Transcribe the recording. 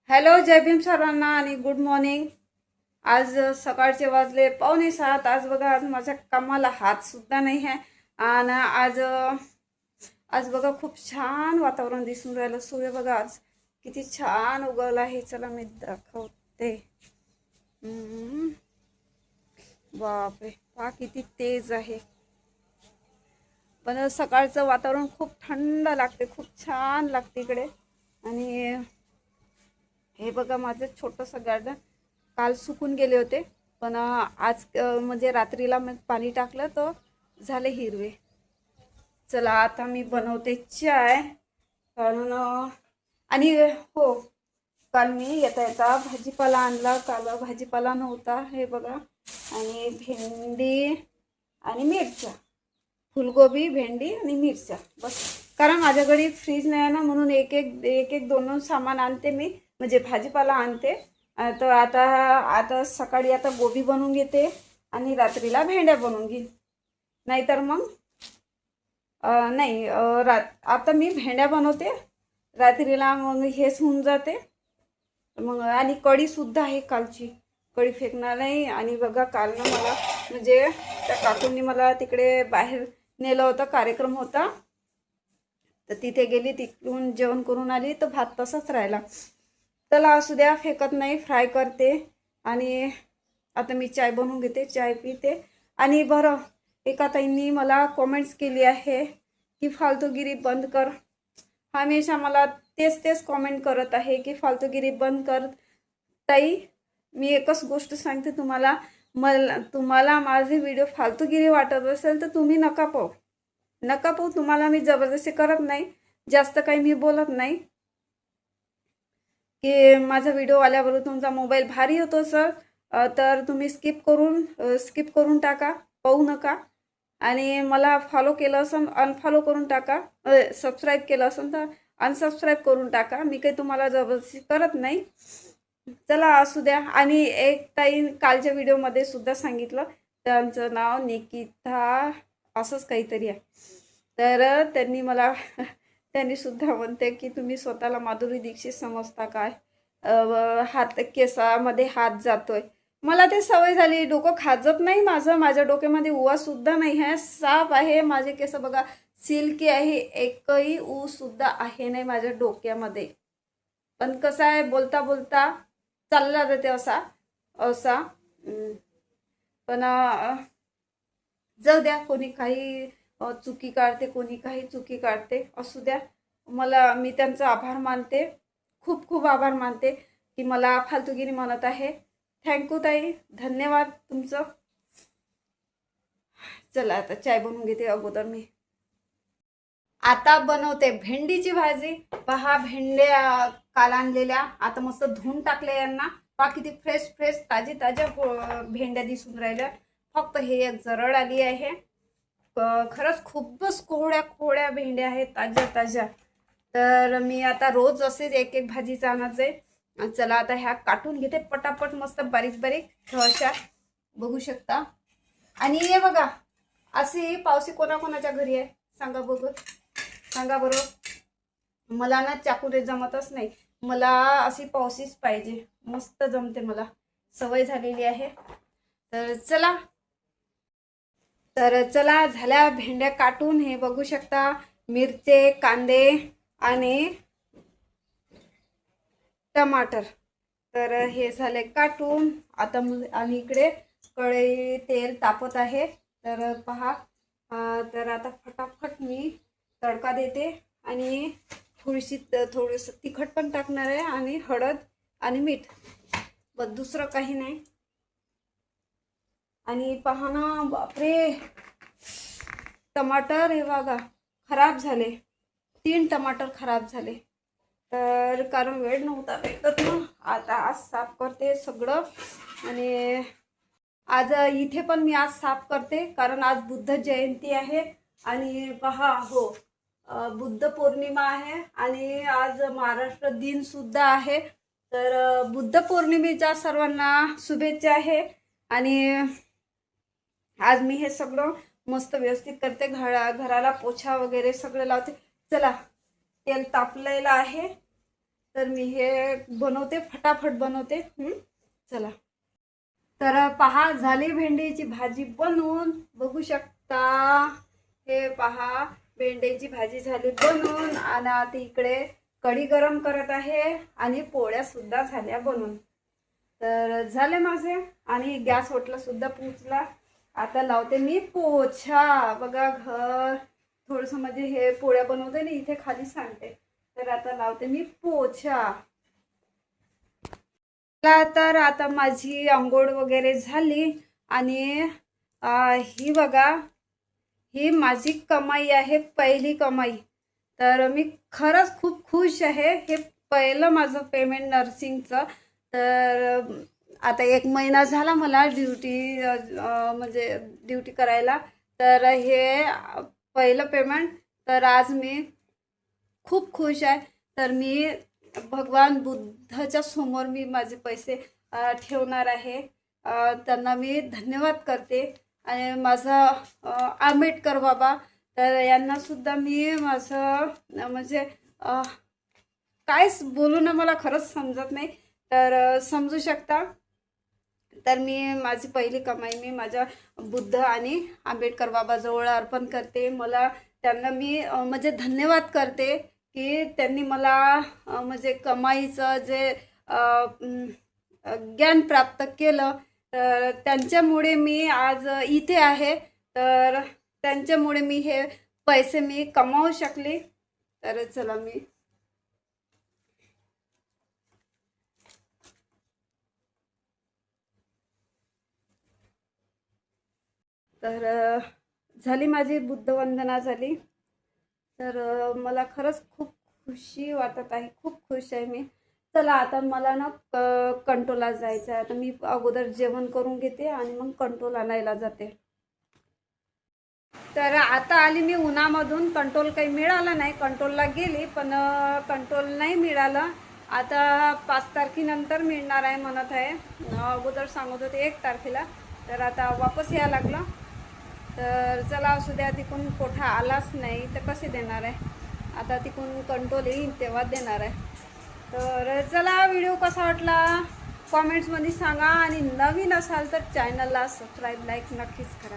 Hello, जय भीम सर्वांना आणि good morning. आज सकाळचे वाजले 6:45. आज बघा, आज माझ्या कामाला हात सुद्धा नाही आहे. आणि आज बघा खूप छान वातावरण दिसून राहिलं. सूर्य बघा आज किती छान उगवला आहे. चला मी दाखवते. हम्म, बापरे, पहा किती तेज आहे. पण सकाळचं वातावरण खूप थंड लागते, खूप छान लागते इकडे. आणि हे बघा माझं छोटंसं गार्डन काल सुकून गेले होते, पण आज म्हणजे रात्रीला मी पाणी टाकलं तर झाले हिरवे. चला आता मी बनवते चाय. कारण आणि हो, काल मी येता येता भाजीपाला आणला. काल भाजीपाला नव्हता, हे बघा. आणि भेंडी आणि मिरच्या, फुलगोबी, भेंडी आणि मिरच्या बस. कारण माझ्या घरी फ्रीज नाही आहे ना, म्हणून एक एक एक एक दोन दोन सामान आणते मी, म्हणजे भाजीपाला आणते. तर आता आता सकाळी आता गोबी बनवून घेते आणि रात्रीला भेंड्या बनवून घेईन. नाहीतर मग नाही आता मी भेंड्या बनवते, रात्रीला मग हेच होऊन जाते. मग आणि कढीसुद्धा आहे कालची, कढी फेकणार नाही. आणि बघा काल ना मला म्हणजे त्या काकूंनी मला तिकडे बाहेर नेलं होतं, कार्यक्रम होता. तर तिथे गेली, तिकडून जेवण करून आली तर भात तसाच राहिला. चला असू द्या, फेकत नाही, फ्राय करते. आणि आता मी चाय बनवून घेते, चाय पिते. आणि बरं, एका ताईंनी मला कॉमेंट्स केली आहे की फालतूगिरी बंद कर. हमेशा मला तेच तेच कॉमेंट करत आहे की फालतूगिरी बंद कर. ताई, मी एकच गोष्ट सांगते तुम्हाला, तुम्हाला माझे व्हिडिओ फालतूगिरी वाटत असेल तर तुम्ही नका पाहू, नका पाहू. तुम्हाला मी जबरदस्ती करत नाही, जास्त काही मी बोलत नाही की माझा व्हिडिओ आल्याबरोबर तुमचा मोबाईल भारी होतो सर, तर तुम्ही स्किप करून टाका, पाहू नका. आणि मला फॉलो केलं असेल अनफॉलो करून टाका, सबस्क्राईब केलं असेल तर अनसबस्क्राईब करून टाका. मी काही तुम्हाला जबरदस्ती करत नाही. चला असू द्या. आणि एक ताई कालच्या व्हिडिओमध्ये सुद्धा सांगितलं, त्यांचं नाव निकिता असंच काहीतरी आहे. तर त्यांनी मला त्यांनी सुद्धा म्हणते की तुम्ही स्वतःला माधुरी दीक्षित समजता काय, हात केसामध्ये हात जातोय. मला ते सवय झाली, डोकं खाजत नाही माझ्या डोक्यामध्ये उवा सुद्धा नाही आहे, साफ आहे माझे केस बघा, सिल्की आहे, एकही ऊ सुद्धा आहे नाही माझ्या डोक्यामध्ये. पण कसं आहे, बोलता बोलता चालला जाते असा असा. पण जाऊ द्या, कोणी काही चुकी काढते, कोणी काही चुकी काढते, असू द्या. मी त्यांचा आभार मानते, खूप खूप आभार मानते की मला फालतूगिरी म्हणत आहे. थँक्यू ताई, धन्यवाद तुमचं. चला आता चाय बनवून घेते अगोदर मी. आता बनवते भेंडीची भाजी. पहा, भेंड्या काल आणलेल्या, आता मस्त धुवून टाकले यांना. पहा किती फ्रेश फ्रेश ताज्या भेंड्या दिसून राहिल्या. फक्त हे एक जरड आली आहे. खरंच खूपच कोवळ्या भेंड्या आहेत, ताज्या. तर मी आता रोज असेच एक एक भाजीचा आणायचे. चला आता ह्या काटून घेते पटापट, मस्त बारीक अशा, बघू शकता. आणि हे बघा, अशी पावसी कोणाकोणाच्या घरी आहे सांगा बघू, सांगा बरोबर. मला ना चाकूने जमतच नाही, मला अशी पावसीच पाहिजे, मस्त जमते, मला सवय झालेली आहे. तर चला झाल्या भेंड्या काटून. हे बघू शकता, मिरचे, कांदे आणि टमाटर. तर हे झाले काटून. आता आणि इकडे कढई तेल तापत आहे. तर पहा, तर आता फटाफट मी तडका देते. आणि थोडंसं तिखट पण टाकणार आहे, आणि हळद आणि मीठ, बस दुसरं काही नाही. आणि पहा ना, बापरे, टमाटर हे बघा खराब झाले, 3 टमाटर खराब झाले. तर कारण वेळ नव्हता भेटत ना, आता आज साफ करते सगळं. आणि आज इथे पण मी आज साफ करते, कारण आज बुद्ध जयंती आहे. आणि पहा, हो, बुद्ध पौर्णिमा आहे आणि आज महाराष्ट्र दिन सुद्धा आहे. तर बुद्ध पौर्णिमेच्या सर्वांना शुभेच्छा आहे. आणि आज मी हे सगळं मस्त व्यवस्थित करते, घराला पोछा वगैरे सगळं लावते. चला, तेल तापलेलं आहे, तर मी हे बनवते, फटाफट बनवते. चला. तर पहा, झाली भेंडीची भाजी बनवून, बघू शकता. हे पहा, भेंडीची भाजी झाली बनवून आणि आता इकडे कढी गरम करत आहे आणि पोळ्या सुद्धा झाल्या बनवून. तर झाले माझे आणि गॅस ओटला सुद्धा पोचला. आता लावते मी पोछा. बघा, घर थोडंसं म्हणजे हे पोळ्या बनवते ना, इथे खाली सांडते. तर आता लावते मी पोछा. तर आता माझी आंघोळ वगैरे झाली आणि ही बघा, ही माझी कमाई आहे, पहिली कमाई. तर मी खरंच खूप खुश आहे. हे पहिलं माझं पेमेंट नर्सिंगचं. तर आता 1 महिना झाला मला म्हणजे ड्युटी करायला. तर हे पहिलं पेमेंट. तर आज मी खूप खुश आहे. तर मी भगवान बुद्धाच्या समोर मी माझे पैसे ठेवणार आहे. त्यांना मी धन्यवाद करते. आणि माझा आंबेडकर बाबा, तर यांना सुद्धा मी माझं म्हणजे काहीच बोलू ना, मला खरंच समजत नाही. तर समजू शकता. तर मी माझी पहिली कमाई मी माझ्या बुद्ध आणि आंबेडकर बाबाजवळ अर्पण करते. मला त्यांना मी म्हणजे धन्यवाद करते की त्यांनी मला म्हणजे कमाईचं जे ज्ञान प्राप्त केलं. तर त्यांच्यामुळे मी आज इथे आहे. तर त्यांच्यामुळे मी हे पैसे मी कमावू शकले. तर चला, मी तर झाली माझी बुद्धवंदना झाली. तर मला खरंच खूप खुशी वाटत आहे, खूप खुश आहे मी. चला, आता मला ना कंट्रोलला जायचं आहे. आता मी अगोदर जेवण करून घेते आणि मग कंट्रोल आणायला जाते. तर आता आली मी उन्हामधून. कंट्रोल काही मिळाला नाही. कंट्रोलला गेली पण कंट्रोल नाही मिळालं. आता 5 तारखेनंतर मिळणार आहे म्हणत आहे. अगोदर सांगत होते 1 तारखेला. तर आता वापस यायला लागलं. तर चला, असू द्या. तिकडून कोठा आलाच नाही तर कसे देणार आहे. आता तिकडून कंट्रोल येईल तेव्हा देणार आहे. तर चला, व्हिडिओ कसा वाटला कॉमेंट्समध्ये सांगा. आणि नवीन असाल तर चॅनलला सबस्क्राईब, लाईक नक्कीच करा.